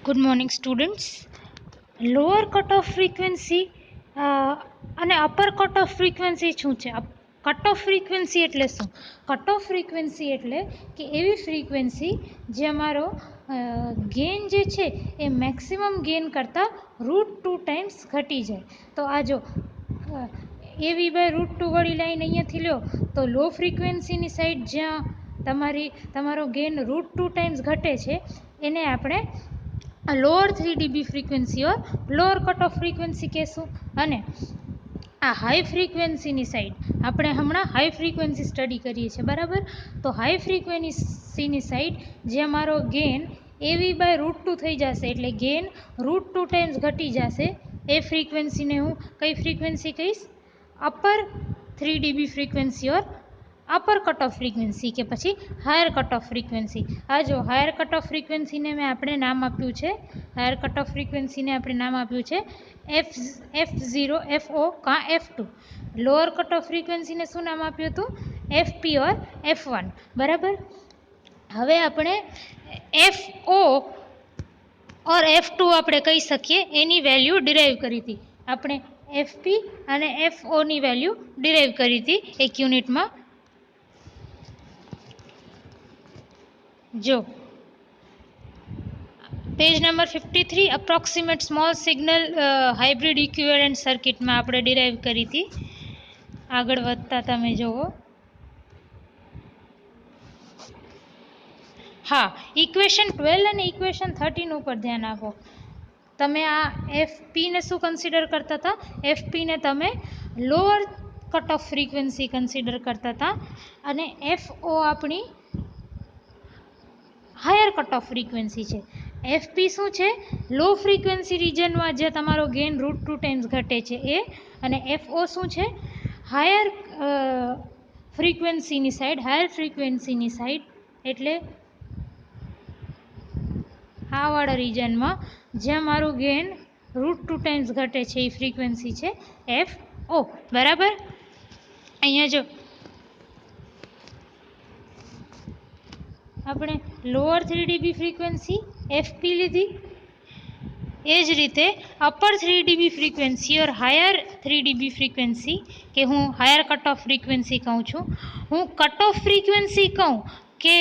Good morning students. Lower cut off frequency અને upper cut off frequency શું છે? Cut off frequency એટલે શું? કટ ઓફ ફ્રીક્વન્સી એટલે કે એવી ફ્રીક્વન્સી જે અમારો ગેઇન જે છે એ મેક્સિમમ ગેઇન કરતાં √2 ટાઈમ્સ ઘટી જાય. તો આ જો AV/√2 વાળી લાઈન અહીંયાથી લો તો લો ફ્રીક્વન્સીની સાઈડ જ્યાં તમારો ગેઇન √2 ટાઈમ્સ ઘટે છે એને આપણે લોઅર 3 dB ફ્રીક્વન્સી ઓર લોઅર કટ ઓફ ફ્રીક્વન્સી કહેશું. અને આ હાઈ ફ્રીક્વન્સીની સાઈડ આપણે હમણાં હાઈ ફ્રીક્વન્સી સ્ટડી કરીએ છીએ, બરાબર? તો હાઈ ફ્રીક્વન્સીની સાઈડ જે અમારો ગેઇન AV/√2 થઈ જશે, એટલે ગેઇન √2 ટાઈમ્સ ઘટી જશે, એ ફ્રીક્વન્સીને હું કઈ ફ્રીક્વન્સી કહીશ? અપર 3 dB ફ્રીક્વન્સી ઓર અપર કટ ઓફ ફ્રીક્વન્સી કે પછી હાયર કટ ઓફ ફ્રીક્વન્સી. આ જો હાયર કટ ઓફ ફ્રીક્વન્સીને આપણે નામ આપ્યું છે F0, FO કાં F2. લોઅર કટ ઓફ ફ્રીક્વન્સીને શું નામ આપ્યું હતું? FP ઓર F1, બરાબર? હવે આપણે FO ઓર F2 આપણે કહી શકીએ એની વેલ્યુ ડિરાઈવ કરી હતી. આપણે FP અને FO ની વેલ્યુ ડિરાઈવ કરી હતી એક યુનિટમાં. જો page number 53 approximate small signal hybrid equivalent સર્કિટમાં આપણે ડિરાઈવ કરી હતી. આગળ વધતા તમે જુઓ. હા, ઇક્વેશન 12 અને ઇક્વેશન 13 ઉપર ધ્યાન આપો. તમે આ FPને શું કન્સિડર કરતા હતા? FPને તમે lower cut off frequency consider કરતા હતા અને FO આપણી હાયર કટ ઓફ ફ્રીક્વન્સી છે. FP શું છે? લો ફ્રીક્વન્સી રિજનમાં જે તમારો ગેઇન √2 ટાઈમ્સ ઘટે છે એ. અને FO શું છે? હાયર ફ્રીક્વન્સીની સાઈડ, એટલે આ વાળા રિજનમાં જ્યાં મારું ગેઇન √2 ટાઈમ્સ ઘટે છે એ ફ્રીક્વન્સી છે FO, બરાબર? અહીંયા જો આપણે લોઅર 3 dB ફ્રીક્વન્સી FP લીધી, એ જ રીતે upper 3 dB frequency or higher 3 dB frequency, કે હું હાયર કટ ઓફ ફ્રીક્વન્સી કહું છું. હું કટ ઓફ ફ્રીક્વન્સી કહું કે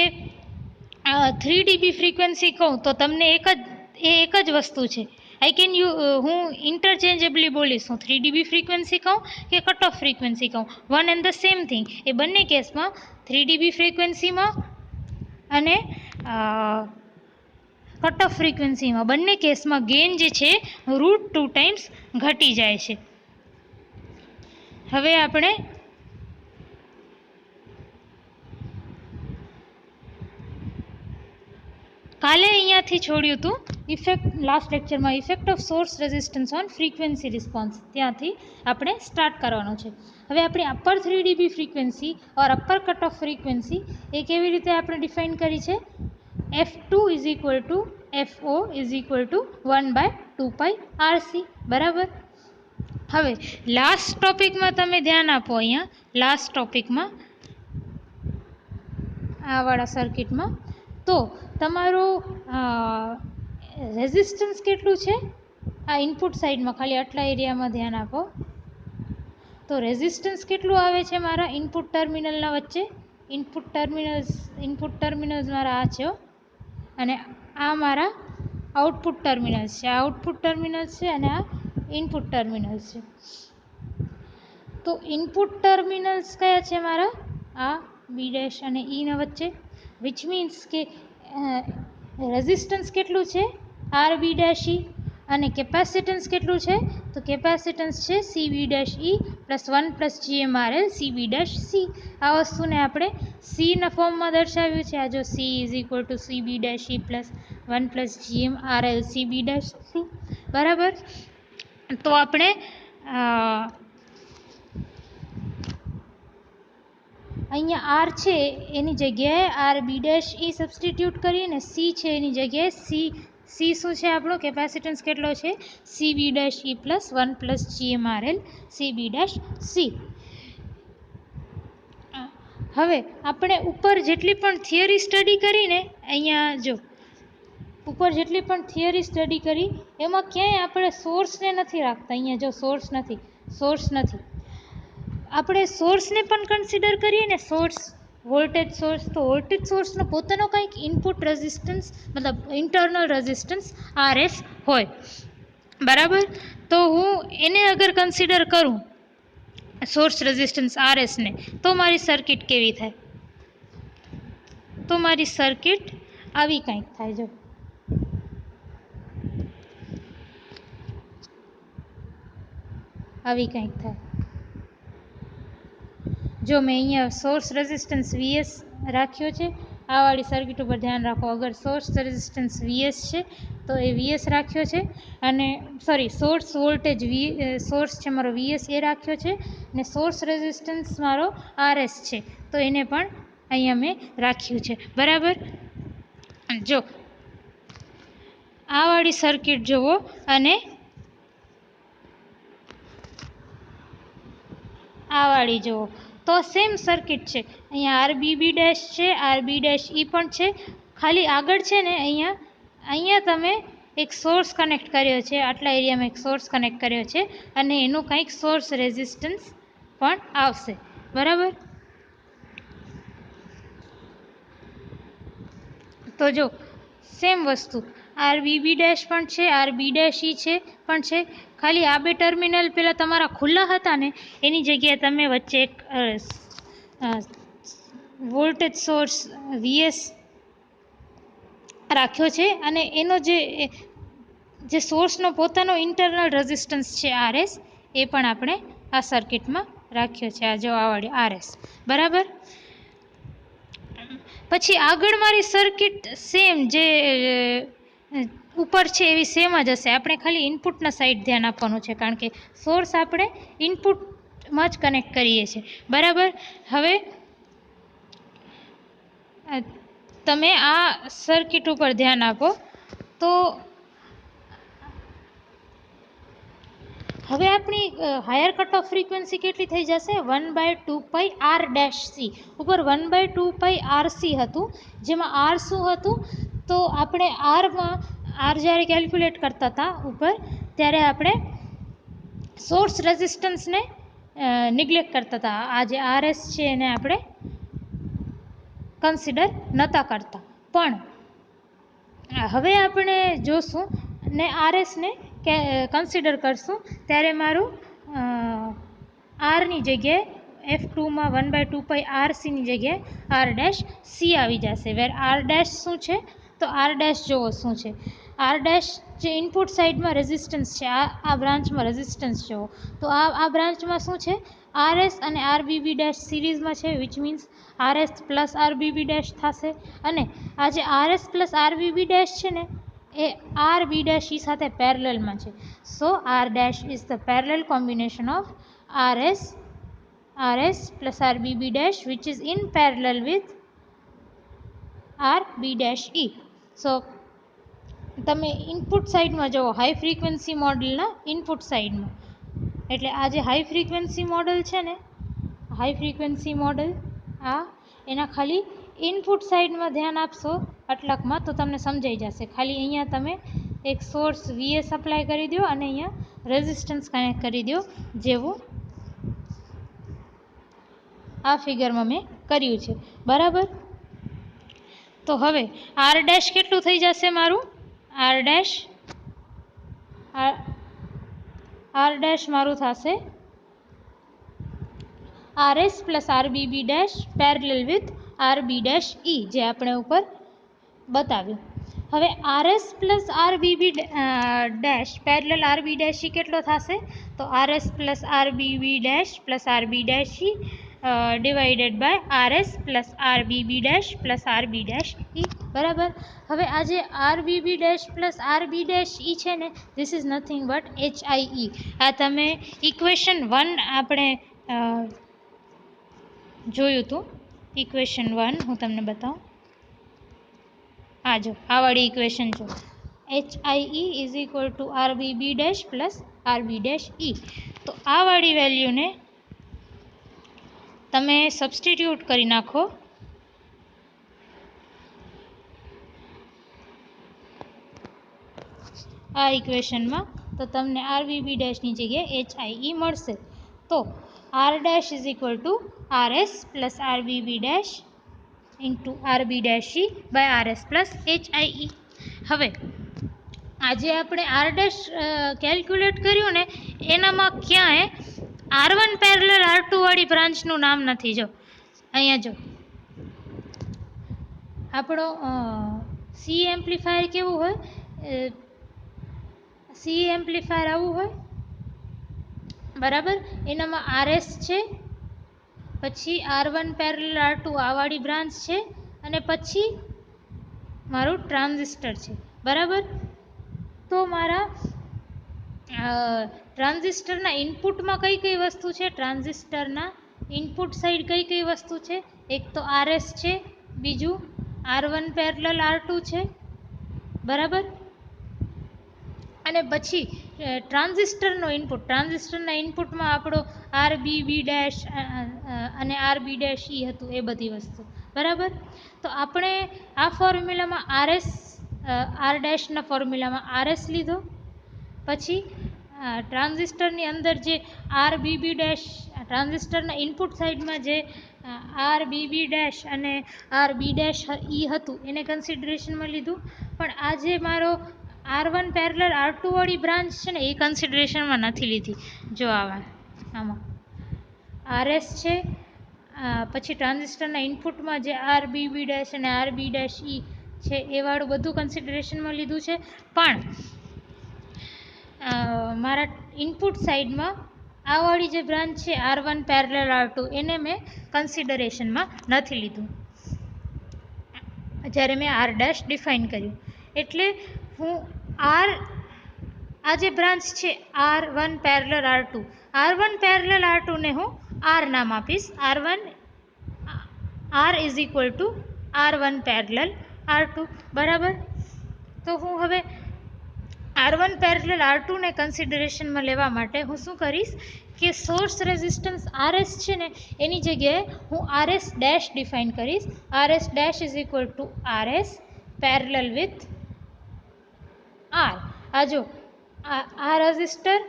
3 dB ફ્રીક્વન્સી કહું તો તમને એક જ વસ્તુ છે. હું ઇન્ટરચેન્જેબલી બોલીશ. હું 3 dB ફ્રીક્વન્સી કહું કે કટ ઓફ ફ્રીક્વન્સી કહું, one and the same thing. એ બંને કેસમાં 3 dB ફ્રીક્વન્સીમાં અને કટ ઓફ ફ્રીક્વન્સીમાં બંને કેસમાં ગેઇન જે છે √2 ટાઈમ્સ ઘટી જાય છે. હવે આપણે કાલે અહીંયાથી છોડ્યું હતું લાસ્ટ લેક્ચરમાં effect of source resistance on frequency response, ત્યાંથી આપણે સ્ટાર્ટ કરવાનું છે. હવે આપણે અપર 3 dB ફ્રીક્વન્સી ઓર અપર કટ ઓફ ફ્રીક્વન્સી એ કેવી રીતે આપણે ડિફાઇન કરી છે? F2 FO 1/2πRC, બરાબર? હવે લાસ્ટ ટોપિકમાં તમે ધ્યાન આપો. અહીંયા લાસ્ટ ટોપિકમાં આ વાળા સર્કિટમાં તો તમારું રેઝિસ્ટન્સ કેટલું છે? આ ઇનપુટ સાઈડમાં ખાલી આટલા એરિયામાં ધ્યાન આપો. તો રેઝિસ્ટન્સ કેટલું આવે છે મારા ઇનપુટ ટર્મિનલના વચ્ચે? ઇનપુટ ટર્મિનલ્સ મારા આ છે, અને આ મારા આઉટપુટ ટર્મિનલ્સ છે. આ આઉટપુટ ટર્મિનલ્સ છે અને આ ઇનપુટ ટર્મિનલ્સ છે. તો ઇનપુટ ટર્મિનલ્સ કયા છે મારા? આ B' અને E ના વચ્ચે, વિચ મીન્સ કે રેઝિસ્ટન્સ કેટલું છે? RB', અને કેપેસિટન્સ કેટલું છે? તો કેપેસિટન્સ છે CB' E + 1 + GmRL CB'. આ વસ્તુને આપણે C ના ફોર્મમાં દર્શાવ્યું છે. આ જો C = CB' E + 1 + GmRL CB', બરાબર? તો આપણે અહીંયા R છે એની જગ્યાએ RB' E સબસ્ટિટ્યૂટ કરીને C છે એની જગ્યાએ C શું છે આપણો? કેપેસિટન્સ કેટલો છે? CB' E + 1 + GmRL CB'. હવે આપણે ઉપર જેટલી પણ થિયરી સ્ટડી કરીને અહીંયા જો ઉપર જેટલી પણ થિયરી સ્ટડી કરી એમાં ક્યાંય આપણે સોર્સને નથી રાખતા. અહીંયા જો સોર્સ નથી. આપણે સોર્સને પણ કન્સિડર કરીએ ને, વોલ્ટેજ સોર્સ, તો વોલ્ટેજ સોર્સનો પોતાનો કંઈક ઇનપુટ રેઝિસ્ટન્સ, મતલબ ઇન્ટરનલ રેઝિસ્ટન્સ RS હોય. બરાબર. તો હું એને અગર કન્સિડર કરું સોર્સ રેઝિસ્ટન્સ RS ને, તો મારી સર્કિટ કેવી થાય? તો મારી સર્કિટ આવી કંઈક થાય. જો આવી કંઈક થાય. જો મેં અહીંયા સોર્સ રેઝિસ્ટન્સ VS રાખ્યો છે, આ વાળી સર્કિટ ઉપર ધ્યાન રાખો. અગર સોર્સ રેઝિસ્ટન્સ VS છે તો એ VS રાખ્યો છે, અને સોર્સ વોલ્ટેજ સોર્સ છે મારો VS એ રાખ્યો છે, ને સોર્સ રેઝિસ્ટન્સ મારો RS છે, તો એને પણ અહીંયા મેં રાખ્યું છે. બરાબર. જો આ વાળી સર્કિટ જુઓ, અને આ વાળી જુઓ, તો સેમ સર્કિટ છે. અહીંયા RBB ડેશ છે, RB ડેશ ઈ પણ છે. ખાલી આગળ છે ને અહીંયા તમે એક સોર્સ કનેક્ટ કર્યો છે, આટલા એરિયામાં એક સોર્સ કનેક્ટ કર્યો છે, અને એનું કંઈક સોર્સ રેઝિસ્ટન્સ પણ આવશે. બરાબર. તો જો સેમ વસ્તુ RBB ડેશ પણ છે, RB ડેશ ઈ છે પણ છે. ખાલી આ બે ટર્મિનલ પેલા તમારા ખુલ્લા હતા ને, એની જગ્યાએ તમે વચ્ચે એક વોલ્ટેજ સોર્સ VS રાખ્યો છે, અને એનો જે સોર્સનો પોતાનો ઇન્ટરનલ રેઝિસ્ટન્સ છે RS, એ પણ આપણે આ સર્કિટમાં રાખ્યો છે. આ જો આ વાળી RS. બરાબર. પછી આગળ મારી સર્કિટ સેમ જે ઉપર છે એવી સેમ જ હશે. આપણે ખાલી ઇનપુટના સાઈડ ધ્યાન આપવાનું છે, કારણ કે સોર્સ આપણે ઇનપુટમાં જ કનેક્ટ કરીએ છીએ. બરાબર. હવે તમે આ સર્કિટ ઉપર ધ્યાન આપો. તો હવે આપણી હાયર કટ ઓફ ફ્રીક્વન્સી કેટલી થઈ જશે? 1/2πr-c. ઉપર 1/2πrc હતું, જેમાં R શું હતું? તો આપણે R જ્યારે કેલ્ક્યુલેટ કરતા હતા ઉપર, ત્યારે આપણે સોર્સ રેઝિસ્ટન્સને નિગ્લેક્ટ કરતા હતા. આ જે RS છે એને આપણે કન્સિડર નહોતા કરતા. પણ હવે આપણે જોશું ને RSને કન્સિડર કરશું, ત્યારે મારું Rની જગ્યાએ F2માં 1/2πrc ની જગ્યાએ R' C આવી જશે. વેર R' શું છે? તો R' જોવો શું છે. R' જે ઇનપુટ સાઈડમાં રેઝિસ્ટન્સ છે, આ બ્રાન્ચમાં રેઝિસ્ટન્સ જોવો, તો આ બ્રાન્ચમાં શું છે? RS અને RBB ડેશ સિરીઝમાં છે, which means RS plus RBB dash થશે. અને આ જે RS પ્લસ RBB ડેશ છે ને, એ RB ડેશ ઈ સાથે પેરેલલમાં છે. સો R' is the parallel combination of RS plus RBB dash, which is in parallel with RB dash E. સો તમે ઇનપુટ સાઈડમાં જુઓ, હાઈ ફ્રીક્વન્સી મોડલના ઇનપુટ સાઈડમાં, એટલે આ જે હાઈ ફ્રીક્વન્સી મોડલ છે ને, હાઈ ફ્રીક્વન્સી મોડલ આ એના ખાલી ઇનપુટ સાઈડમાં ધ્યાન આપશો આટલાકમાં, તો તમને સમજાઈ જશે. ખાલી અહીંયા તમે એક સોર્સ VS અપ્લાય કરી દો, અને અહીંયા રેઝિસ્ટન્સ કનેક્ટ કરી દો, જેવું આ ફિગરમાં મેં કર્યું છે. બરાબર. તો હવે R' કેટલું થઈ જશે મારું? R' મારું થશે RS plus RBB dash parallel with RB dash E, જે આપણે ઉપર બતાવ્યું. હવે RS plus RBB dash parallel RB dash E કેટલો થશે? તો RS plus RBB dash plus RB dash E divided by RS plus RBB dash plus RB dash E. બરાબર. હવે આ જે RBB dash plus RB dash E છે ને, this is nothing but HIE. આ તમે ઇક્વેશન 1 આપણે જોયું હતું. ઇક્વેશન 1 હું તમને બતાવું. આ જો આ વાળી ઇક્વેશન જો, HIE is equal to RBB dash plus RB dash E. તો આ વાળી વેલ્યુને તમે સબસ્ટિટ્યુટ કરી નાખો, આ ઇક્વેશનમાં, તો તમને RVB ડેશની જગ્યાએ HIE મળશે. તો R dash is equal to RS plus RVB dash into RB dash E by RS plus HIE. હવે આજે આપણે R ડેશ કેલ્ક્યુલેટ કર્યું ને, એનામાં ક્યાંય R1 પેરેલલ R2 વાળી બ્રાન્ચનું નામ નથી. જો અહીંયા જો આપણો સી એમ્પ્લીફાયર કેવું હોય, સી એમ્પ્લીફાયર આવું હોય બરાબર. એનામાં RS છે, પછી R1 પેરેલલ R2 આ વાળી બ્રાન્ચ છે, અને પછી મારું ટ્રાન્ઝિસ્ટર છે બરાબર. તો મારા ટ્રાન્ઝિસ્ટરના ઇનપુટમાં કઈ કઈ વસ્તુ છે, ટ્રાન્ઝિસ્ટરના ઇનપુટ સાઈડ કઈ કઈ વસ્તુ છે, એક તો RS છે, બીજું R1 પેરેલલ R2 છે બરાબર. અને પછી ટ્રાન્ઝિસ્ટરના ઇનપુટમાં આપણો RBB ડેશ અને RB ડેશ E હતું, એ બધી વસ્તુ બરાબર. તો આપણે આ ફોર્મ્યુલામાં R ડેશના ફોર્મ્યુલામાં RS લીધો, પછી ટ્રાન્ઝિસ્ટરની અંદર જે RBB ડેશ, ટ્રાન્ઝિસ્ટરના ઇનપુટ સાઈડમાં જે RBB ડેશ અને RB ડેશ E હતું એને કન્સિડરેશનમાં લીધું. પણ આ જે મારો R1 પેરેલલ R2 વાળી બ્રાન્ચ છે ને, એ કન્સિડરેશનમાં નથી લીધી. જો આમાં RS છે, પછી ટ્રાન્ઝિસ્ટરના ઇનપુટમાં જે RBB ડેશ અને RB ડેશ E છે એ વાળું બધું કન્સિડરેશનમાં લીધું છે. પણ મારા ઇનપુટ સાઈડમાં આ વાળી જે બ્રાન્ચ છે R1 પેરેલલ R2, એને મેં કન્સિડરેશનમાં નથી લીધું જ્યારે મેં R ડેશ ડિફાઇન કર્યું. એટલે હું આ જે બ્રાન્ચ છે R1 parallel R1 parallel R2 ને હું R નામ આપીશ. R is equal two R1 parallel R2 બરાબર. તો હું હવે R1 પેરેલલ R2 ને કન્સિડરેશનમાં લેવા માટે હું શું કરીશ કે સોર્સ રેઝિસ્ટન્સ RS છે ને, એની જગ્યાએ હું RS ડેશ ડિફાઇન કરીશ. RS dash is equal to RS parallel with R. આ જો આ રેઝિસ્ટર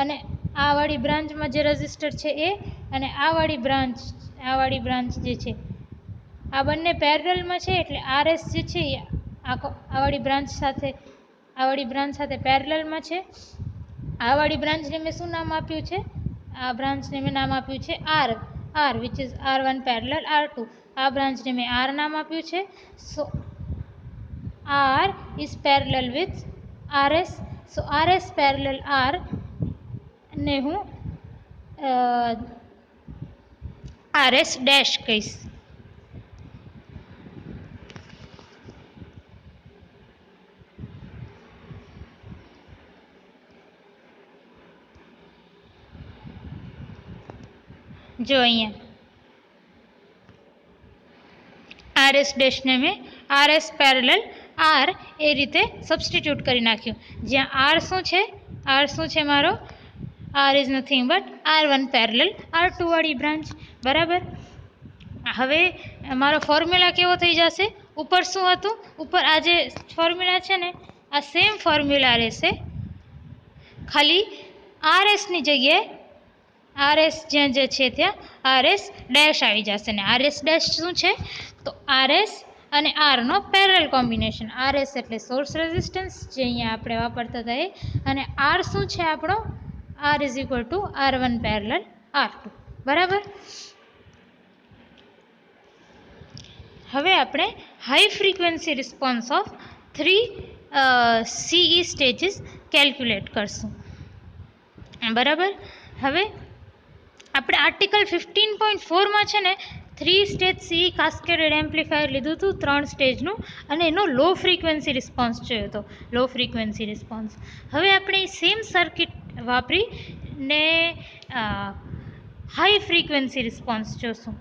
અને આ વાળી બ્રાન્ચમાં જે રેઝિસ્ટર છે એ, અને આ વાળી બ્રાન્ચ જે છે, આ બંને પેરેલલમાં છે. એટલે RS જે છે એ આ વાળી બ્રાન્ચ સાથે પેરેલલમાં છે. આ વાળી બ્રાન્ચને મેં શું નામ આપ્યું છે, આ બ્રાન્ચને મેં નામ આપ્યું છે R which is R1 parallel R2. આ બ્રાન્ચને મેં R નામ આપ્યું છે. સો R is parallel with RS. So RS parallel R ને હું RS ડેશ કહીશ. જો અહીંયા RS ડેશને મેં RS પેરેલલ R એ રીતે સબસ્ટિટ્યૂટ કરી નાખ્યું. જ્યાં R શું છે મારો, R is nothing but R1 parallel R2 વાળી બ્રાન્ચ બરાબર. હવે મારો ફોર્મ્યુલા કેવો થઈ જશે, ઉપર શું હતું, ઉપર આ જે ફોર્મ્યુલા છે ને, આ સેમ ફોર્મ્યુલા રહેશે, ખાલી RSની જગ્યાએ RS જ્યાં જે છે ત્યાં RS ડેશ આવી જશે. ને RS ડેશ શું છે, તો RS અને R નો પેરેલલ કોમ્બિનેશન. RS એટલે સોર્સ રેઝિસ્ટન્સ, જે અહીંયા આપણે વાપરતા હતા એ, અને R શું છે આપણો, R is equal two R1 parallel R2 બરાબર. હવે આપણે high frequency response of 3 CE stages calculate કરશું બરાબર. હવે આપણે આર્ટિકલ 15.4માં છે ને 3 સ્ટેજ CE કાસ્કેડેડ એમ્પ્લીફાયર લીધું હતું, 3 સ્ટેજનું, અને એનો લો ફ્રીક્વન્સી રિસ્પોન્સ જોયો હતો, લો ફ્રીક્વન્સી રિસ્પોન્સ. હવે આપણે સેમ સર્કિટ વાપરીને હાઈ ફ્રીક્વન્સી રિસ્પોન્સ જોશું.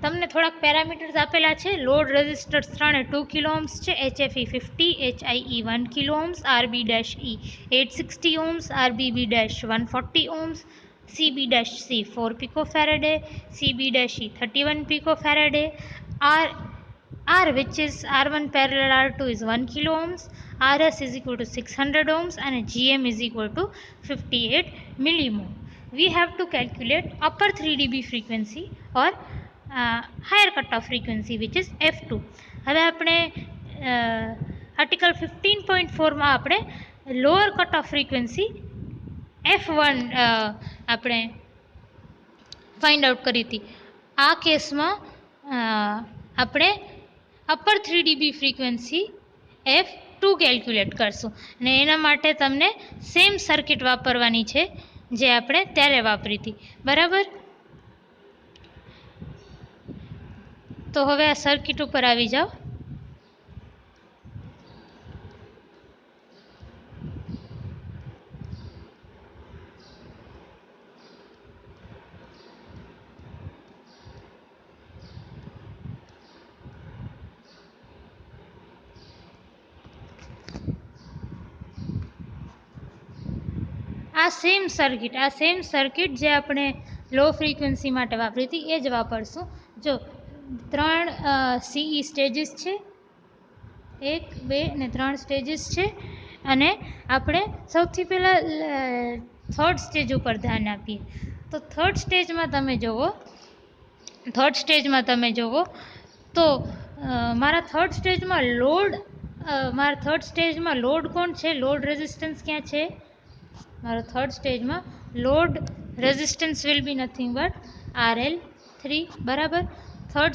તમને થોડાક પેરામીટર્સ આપેલા છે. લોડ રેઝિસ્ટર્સ 3 2 કિલો ઓહ્મ્સ છે, HFE 50, HIE 1 kilo ohms, RB dash E 860 ohms, RBB dash 140 ohms, CB dash C 4 pico farad, CB dash E 31 pico farad, R, which is R1 parallel R2 is 1 kilo ohms, RS is equal to 600 ohms, and GM is equal to 58 millimole. We have to calculate upper 3 dB frequency or higher cutoff frequency, which is F2. હવે આપણે article 15.4 માં આપણે lower cut off frequency F1 આપણે find out કરી હતી. આ કેસમાં આપણે upper 3 dB frequency F2 calculate કરશું અને એના માટે તમને સેમ સર્કિટ વાપરવાની છે જે આપણે ત્યારે વાપરી હતી. બરાબર? તો હવે આ સર્કિટ ઉપર આવી જાઓ. આ સેમ સર્કિટ જે આપણે લો ફ્રીક્વન્સી માટે વાપરી હતી એ જ વાપરશું. જો 3 CE સ્ટેજીસ છે, 1 2 અને 3 સ્ટેજીસ છે અને આપણે સૌથી પહેલાં થર્ડ સ્ટેજ ઉપર ધ્યાન આપીએ. તો થર્ડ સ્ટેજમાં તમે જુઓ તો મારા થર્ડ સ્ટેજમાં લોડ કોણ છે, લોડ રેઝિસ્ટન્સ ક્યાં છે? મારો થર્ડ સ્ટેજમાં load resistance will be nothing but RL3. બરાબર? થર્ડ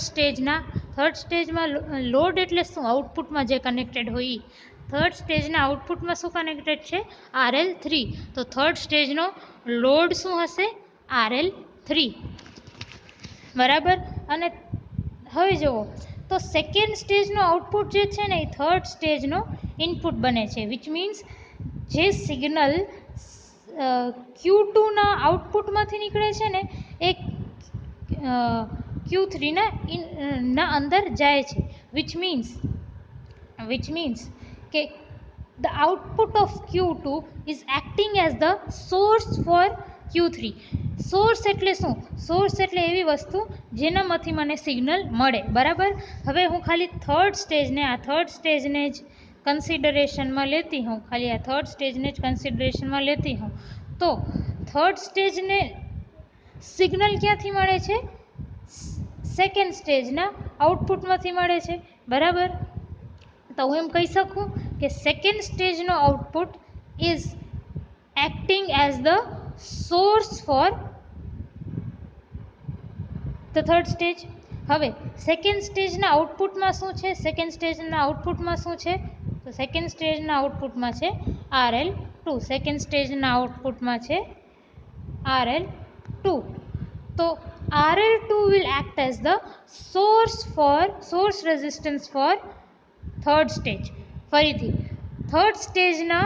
સ્ટેજમાં લોડ એટલે શું? આઉટપુટમાં જે કનેક્ટેડ હોય. થર્ડ સ્ટેજના આઉટપુટમાં શું કનેક્ટેડ છે? RL3. તો થર્ડ સ્ટેજનો લોડ શું હશે? RL3. બરાબર? અને હવે જુઓ તો સેકન્ડ સ્ટેજનો આઉટપુટ જે છે ને એ થર્ડ સ્ટેજનો ઇનપુટ બને છે, વિચ મીન્સ જે સિગ્નલ Q2ના આઉટપુટમાંથી નીકળે છે ને એ Q3ના અંદર જાય છે, વિચ મીન્સ કે the output of Q2 is acting as the source for Q3. Source એટલે શું? સોર્સ એટલે એવી વસ્તુ જેનામાંથી મને સિગ્નલ મળે. બરાબર? હવે હું ખાલી થર્ડ સ્ટેજને જ કન્સિડરેશનમાં લેતી હોઉં તો થર્ડ સ્ટેજને સિગ્નલ ક્યાંથી મળે છે? સેકન્ડ સ્ટેજના આઉટપુટમાંથી મળે છે. બરાબર? તો હું એમ કહી શકું કે સેકન્ડ સ્ટેજનો output is acting as the source for the third stage. હવે સેકન્ડ સ્ટેજના આઉટપુટમાં શું છે? તો સેકન્ડ સ્ટેજના આઉટપુટમાં છે RL2. તો RL2 will act as the source resistance for third stage. ફરીથી થર્ડ સ્ટેજનો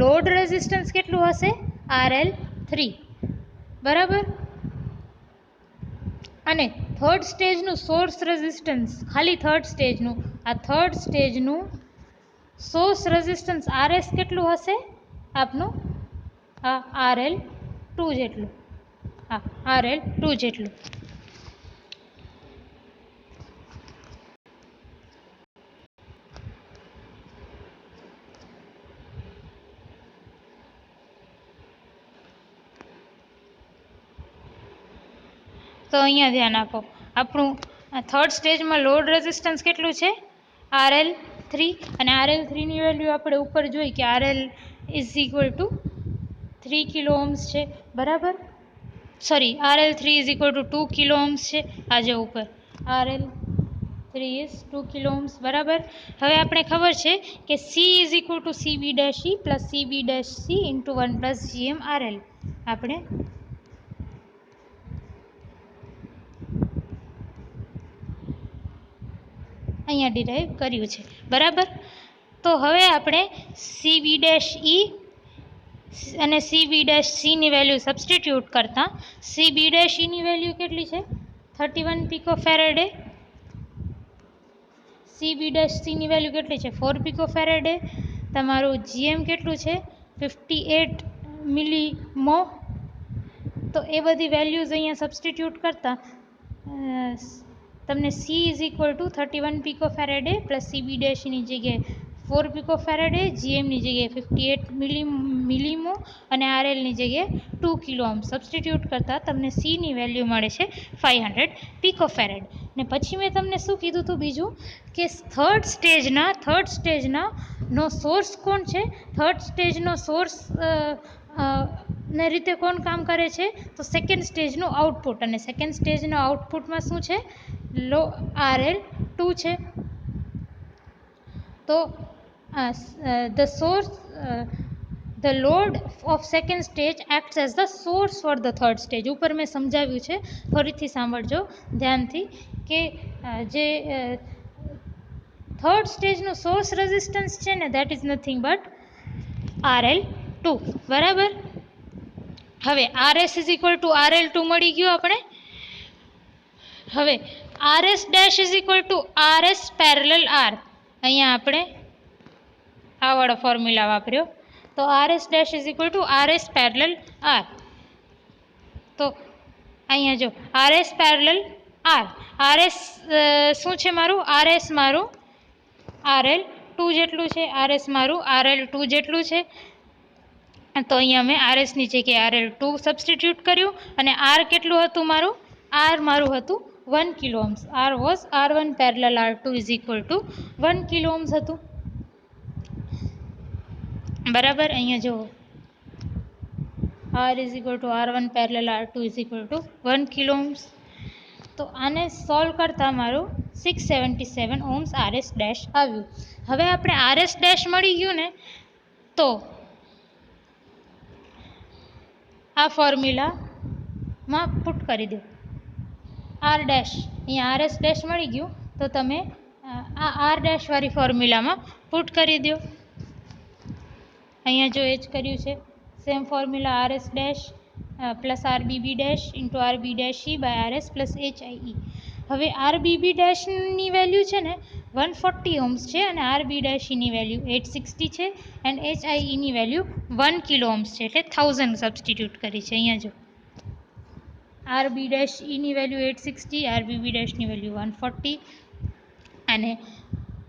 લોડ રેઝિસ્ટન્સ કેટલું હશે? RL3. બરાબર? અને થર્ડ સ્ટેજનું સોર્સ રેઝિસ્ટન્સ, ખાલી થર્ડ સ્ટેજનું સોર્સ રેઝિસ્ટન્સ RS કેટલું હશે? આપનું RL2 જેટલું. તો અહીંયા ધ્યાન આપો, આપણું થર્ડ સ્ટેજમાં લોડ રેઝિસ્ટન્સ કેટલું છે? RL3. અને RL3ની વેલ્યુ આપણે ઉપર જોઈ કે RL is equal two 3 kilo ohms છે. બરાબર? RL3 is equal two 2 kilo ohms છે. આજે ઉપર RL3 ઇઝ 2 કિલો ઓહ્મ્સ. બરાબર? હવે આપણે ખબર છે કે C is equal two CB' E plus CB' C into 1 plus GM RL આપણે અહીંયા ડિરાઈવ કર્યું છે. બરાબર? તો હવે આપણે CB' E અને CB'(C)ની વેલ્યુ સબસ્ટિટ્યૂટ કરતાં CB'(E)ની વેલ્યુ કેટલી છે? 31 પિકો ફેરેડે. CB'(C)ની વેલ્યુ કેટલી છે? 4 પિકો ફેરેડે. તમારું GM કેટલું છે? 58 મિલીમો. તો એ બધી વેલ્યુઝ અહીંયા સબસ્ટિટ્યૂટ કરતાં તમને C is equal to 31 pico farad plus CB ડેશની જગ્યાએ 4 પીકો ફેરેડે, જીએમની જગ્યાએ 58 મિલીમો અને આરએલની જગ્યાએ 2 કિલો ઓહ્મ સબસ્ટિટ્યૂટ કરતાં તમને સીની વેલ્યુ મળે છે 500 પીકો ફેરેડ. ને પછી મેં તમને શું કીધું હતું બીજું કે થર્ડ સ્ટેજના નો સોર્સ કોણ છે? થર્ડ સ્ટેજનો સોર્સ ને રીતે કોણ કામ કરે છે? તો સેકન્ડ સ્ટેજનું આઉટપુટ, અને સેકન્ડ સ્ટેજનો આઉટપુટમાં શું છે? લો RL2 છે. તો the load of second stage acts as the source for the third stage. ઉપર મેં સમજાવ્યું છે, ફરીથી સાંભળજો ધ્યાનથી કે જે થર્ડ સ્ટેજનું સોર્સ રેઝિસ્ટન્સ છે ને that is nothing but RL2, બરાબર. હવે RS is equal to RL2 મળી ગયું આપણે. હવે RS dash is equal to RS parallel R. અહીંયા આપણે આ વાળો ફોર્મ્યુલા વાપર્યો. તો RS dash is equal to RS parallel R. તો અહીંયા જો RS પેરેલલ R. RS શું છે મારું? RS મારું RL2 જેટલું છે. RS મારું RL2 જેટલું છે. તો અહીંયા મેં RSની જગ્યાએ RL2 સબસ્ટિટ્યૂટ કર્યું. અને R કેટલું હતું મારું? R મારું હતું 1 kilo ohms. R was R1 parallel R2 is equal two 1 kilo ohms હતું, બરાબર. અહીંયા જો R is equal two R1 parallel R2 is equal two 1 kilo ohms. તો આને સોલ્વ કરતાં મારું 677 ઓહ્મ્સ RS ડેશ આવ્યું. હવે આપણે RS ડેશ મળી ગયું ને, તો આ ફોર્મ્યુલામાં પુટ કરી દો R ડેશ. અહીંયા RS ડેશ મળી ગયું તો તમે આ R ડેશ વાળી ફોર્મ્યુલામાં પુટ કરી દો. અહીંયા જો એ જ કર્યું છે, same formula RS dash plus RBB dash into RB dash E by RS plus HIE. હવે RBB ડેશની વેલ્યુ છે ને 140 ઓહ્મ્સ છે અને RB ડેશની વેલ્યુ 860 છે એન્ડ HIEની વેલ્યુ 1 કિલો ઓહ્મ્સ છે, એટલે 1000 સબસ્ટિટ્યૂટ કરી છે. અહીંયા જો RB ડેશ Eની વેલ્યુ 860, RBB ડેશની વેલ્યુ 140 અને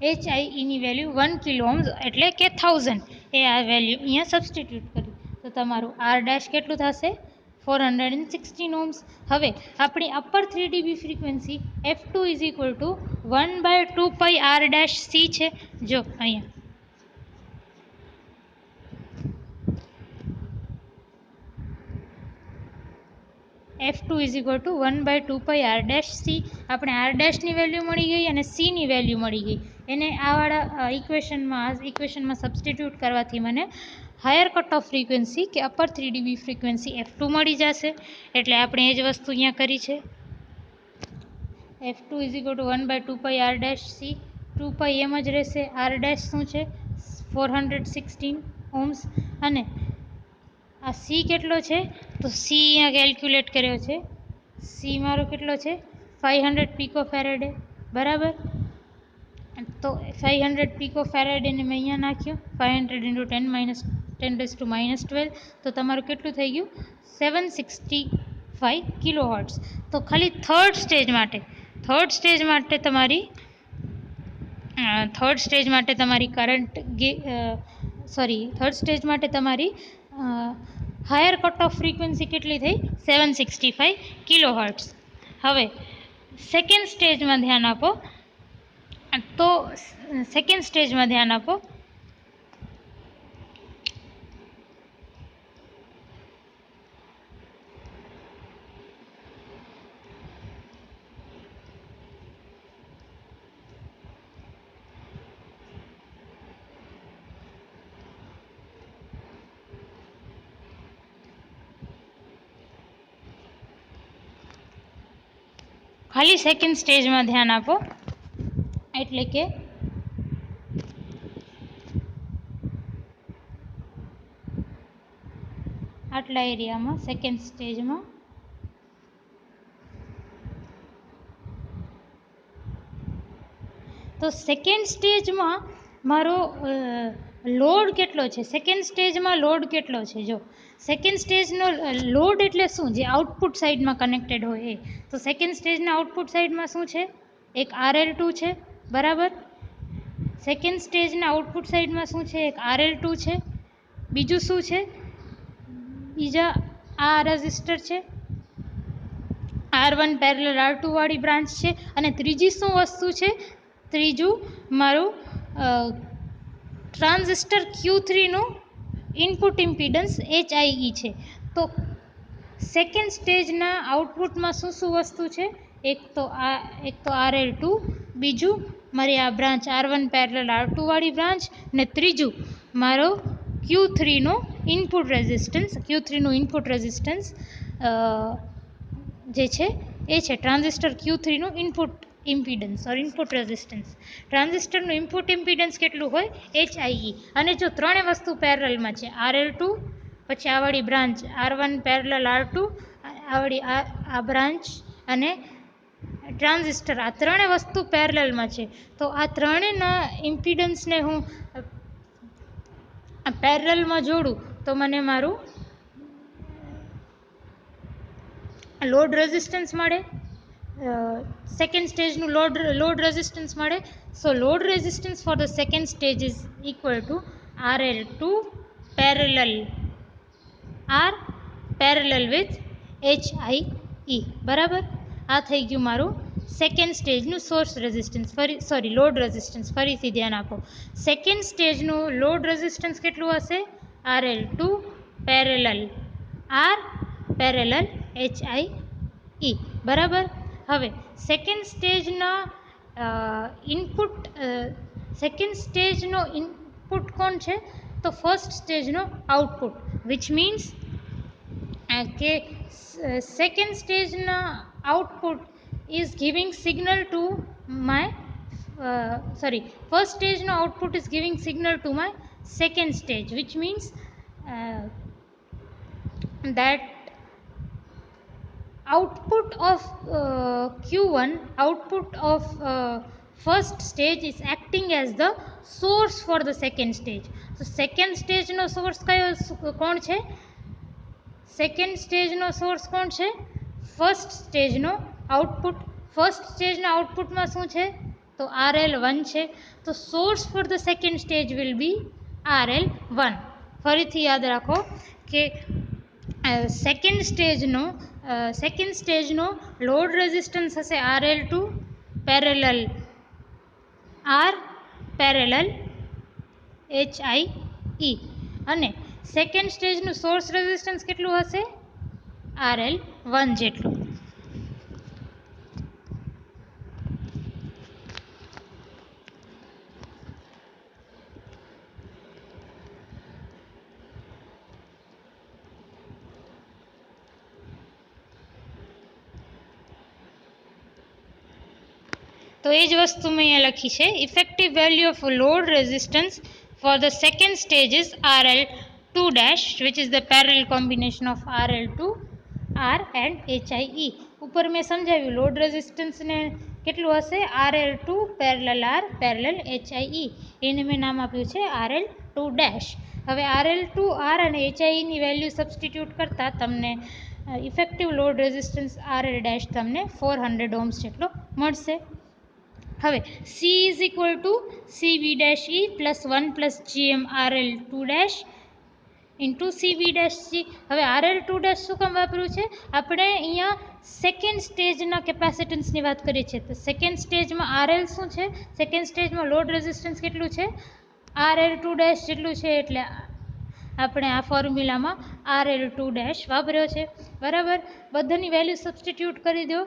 HIEની વેલ્યુ 1 કિલો ઓહ્મ્સ એટલે કે 1000 એ આ વેલ્યુ અહીંયા સબસ્ટિટ્યૂટ કરી. તો તમારું R ડેશ કેટલું થશે? 416 ઓહ્મ્સ. હવે આપણી upper 3 dB frequency F2 is equal to 1/2π R dash C છે. જો અહીંયા F2 is equal to 1/2π R dash C. આપણે R ડેશની વેલ્યુ મળી ગઈ અને Cની વેલ્યુ મળી ગઈ. એને આવાળા ઇક્વેશનમાં સબસ્ટિટ્યૂટ કરવાથી મને હાયર કટ ઓફ ફ્રીક્વન્સી કે અપર 3 dB ફ્રીક્વન્સી F2 મળી જશે. એટલે આપણે એ જ વસ્તુ અહીંયા કરી છે. F2 is equal to 1/2π R dash C. 2π એમ જ રહેશે. R ડેશ શું છે? 416 ઓહ્મ્સ. અને આ C કેટલો છે? તો C અહીંયા કેલ્ક્યુલેટ કર્યો છે. C મારો કેટલો છે? 500 પીકો ફેરેડે, બરાબર. તો 500 પીકો ફેરેડેને મેં અહીંયા નાખ્યું. 500 ઇન્ટુ 10⁻12. તો તમારું કેટલું થઈ ગયું? 765 કિલો હર્ટ્ઝ. તો ખાલી થર્ડ સ્ટેજ માટે તમારી હાયર કટ ઓફ ફ્રીક્વન્સી કેટલી થઈ? 765 કિલો હર્ટ્ઝ. હવે સેકન્ડ સ્ટેજમાં ધ્યાન આપો. તો સેકન્ડ સ્ટેજમાં ધ્યાન આપો. ખાલી સેકન્ડ સ્ટેજમાં ધ્યાન આપો. એટલે કે આટલા એરિયામાં સેકન્ડ સ્ટેજમાં તો સેકન્ડ સ્ટેજમાં મારો લોડ કેટલો છે? સેકન્ડ સ્ટેજમાં લોડ કેટલો છે? જો સેકન્ડ સ્ટેજનો લોડ એટલે શું? જે આઉટપુટ સાઈડમાં કનેક્ટેડ હોય એ. તો સેકન્ડ સ્ટેજના આઉટપુટ સાઈડમાં શું છે? એક RL2 છે, બરાબર. સેકન્ડ સ્ટેજના આઉટપુટ સાઈડમાં શું છે? એક RL2 છે. બીજું શું છે? બીજા આ રેઝિસ્ટર છે, R1 પેરેલલ R2 વાળી બ્રાન્ચ છે. અને ત્રીજી શું વસ્તુ છે? ત્રીજું મારું ટ્રાન્ઝિસ્ટર Q3નું ઇનપુટ ઇમ્પિડન્સ HIE છે. તો સેકન્ડ સ્ટેજના આઉટપુટમાં શું શું વસ્તુ છે? એક તો RL2, બીજું મારી આ બ્રાન્ચ R1 પેરેલલ R2 વાળી બ્રાન્ચ, ને ત્રીજું મારો Q3નું ઇનપુટ રેઝિસ્ટન્સ જે છે એ છે ટ્રાન્ઝિસ્ટર Q3નું ઇનપુટ ઇમ્પિડન્સ ઓર ઇનપુટ રેઝિસ્ટન્સ. ટ્રાન્ઝિસ્ટરનું ઇનપુટ ઇમ્પિડન્સ કેટલું હોય? HIE. અને જો ત્રણેય વસ્તુ પેરેલલમાં છે, RL2, પછી આ વાળી બ્રાન્ચ R1 પેરેલલ R2, આ બ્રાન્ચ અને ટ્રાન્ઝિસ્ટર, આ ત્રણેય વસ્તુ પેરેલલમાં છે. તો આ ત્રણેયના ઇમ્પિડન્સને હું પેરેલલમાં જોડું તો મને મારું લોડ રેઝિસ્ટન્સ મળે, સેકન્ડ સ્ટેજનું લોડ રેઝિસ્ટન્સ મળે. So load resistance for the second stage is equal to RL2 parallel R parallel with HIE, બરાબર. આ થઈ ગયું મારું સેકન્ડ સ્ટેજનું લોડ રેઝિસ્ટન્સ. ફરીથી ધ્યાન આપો, સેકન્ડ સ્ટેજનું લોડ રેઝિસ્ટન્સ કેટલું હશે? RL2 parallel R parallel HIE, બરાબર. હવે સેકન્ડ સ્ટેજનો ઇનપુટ કોણ છે? તો ફર્સ્ટ સ્ટેજનો આઉટપુટ, વિચ મીન્સ કે સેકન્ડ સ્ટેજના output is giving signal to my first stage no output is giving signal to my second stage, which means that output of Q1, output of first stage is acting as the source for the second stage. So second stage no source કોણ છે? Second સ્ટેજનો source કોણ છે? First સ્ટેજનો output. First સ્ટેજના આઉટપુટમાં શું છે? તો RL1 છે. તો source for the second stage will be RL1. ફરીથી યાદ રાખો કે સેકન્ડ સ્ટેજનો લોડ રેઝિસ્ટન્સ હશે RL2 parallel R parallel HIE. અને સેકન્ડ સ્ટેજનું સોર્સ રેઝિસ્ટન્સ કેટલું હશે? RL1 જેટલું. તો એ જ વસ્તુ મેં અહીંયા લખી છે. Effective value off load resistance for the second stage is RL2 dash, which is the parallel combination of RL2 R and HIE. ઉપર મેં સમજાવ્યું લોડ રેઝિસ્ટન્સને કેટલું હશે? RL2 parallel R parallel HIE. એને મેં નામ આપ્યું છે RL2 ડેશ. હવે RL2 R અને HIEની વેલ્યુ સબસ્ટિટ્યૂટ કરતાં તમને effective load resistance RL dash તમને 400 ohms જેટલો મળશે. હવે C is equal two CB dash E plus 1 plus GM RL2 dash into CB dash C. હવે RL2 ડેશ શું કામ વાપર્યું છે? આપણે અહીંયા સેકન્ડ સ્ટેજના કેપેસિટન્સની વાત કરીએ છીએ. તો સેકન્ડ સ્ટેજમાં RL શું છે? સેકન્ડ સ્ટેજમાં લોડ રેઝિસ્ટન્સ કેટલું છે? RL2 ડેશ જેટલું છે. એટલે આપણે આ ફોર્મ્યુલામાં RL2 ડેશ વાપર્યો છે, બરાબર. બધાની વેલ્યુ સબસ્ટિટ્યૂટ કરી દો.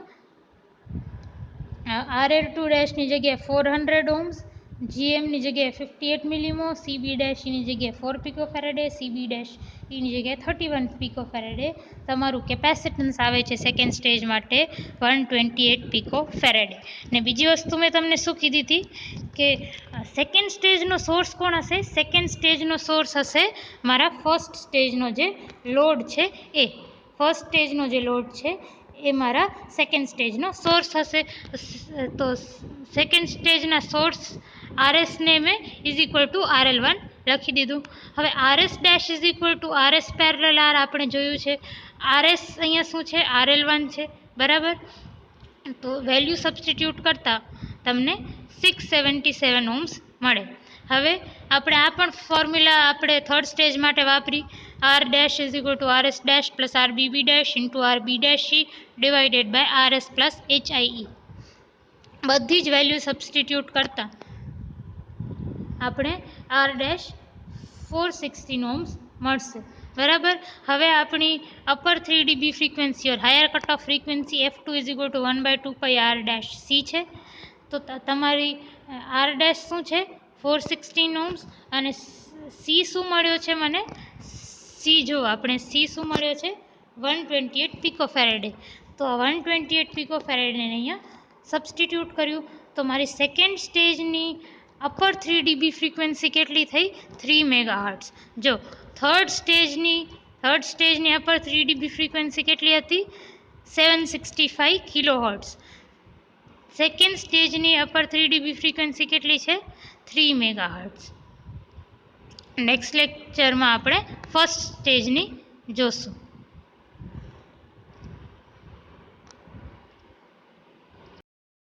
RL2 ડેશની જગ્યાએ 400 ohms, GMની જગ્યાએ 58 મિલીમો, CB ડેશની જગ્યાએ 4 પિકો ફેરેડે, CB ડેશ એની જગ્યાએ 31 પિકો ફેરેડે તમારું કેપેસિટન્સ આવે છે સેકન્ડ સ્ટેજ માટે 128 પિકો ફેરેડે. ને બીજી વસ્તુ મેં તમને શું કીધી હતી કે સેકન્ડ સ્ટેજનો સોર્સ કોણ હશે? સેકન્ડ સ્ટેજનો સોર્સ હશે મારા ફર્સ્ટ સ્ટેજનો જે લોડ છે એ. ફર્સ્ટ સ્ટેજનો જે લોડ છે એ મારા સેકન્ડ સ્ટેજનો સોર્સ હશે. તો સેકન્ડ સ્ટેજના સોર્સ RSને મેં ઇઝ ઇક્વલ ટુ RL1 લખી દીધું. હવે RS dash is equal to RS parallel R આપણે જોયું છે. RS અહીંયા શું છે? RL1 છે, બરાબર. તો વેલ્યુ સબસ્ટિટ્યૂટ કરતાં તમને 677 ohms મળે. હવે આપણે આ પણ ફોર્મ્યુલા આપણે થર્ડ સ્ટેજ માટે વાપરી, R dash is equal to RS dash plus RBB dash into RB dash E divided by RS plus HIE. બધી જ વેલ્યુ સબસ્ટિટ્યૂટ કરતાં આપણે આર ડેશ 416 ohms મળશે. બરાબર. હવે આપણી upper 3 dB frequency or higher cut off frequency F2 is equal to 1/2 pi R dash C છે. તો તમારી આર ડેશ શું છે? 416 ohms. અને સી શું મળ્યો છે મને? સી જો આપણે સી શું મળ્યો છે? 128 પિકો ફેરેડે. તો 128 પિકો ફેરેડે અહીંયા સબસ્ટિટ્યૂટ કર્યું તો મારી સેકન્ડ સ્ટેજની અપર 3 dB ફ્રીક્વન્સી કેટલી થઈ? 3 મેગાહર્ટ્ઝ. જો થર્ડ સ્ટેજની અપર 3 dB ફ્રીક્વન્સી કેટલી હતી? 765 કિલોહર્ટ્ઝ. સેકન્ડ સ્ટેજની અપર 3 dB ફ્રીક્વન્સી કેટલી છે? 3 મેગાહર્ટ્ઝ. નેક્સ્ટ લેક્ચરમાં આપણે ફર્સ્ટ સ્ટેજની જોશું.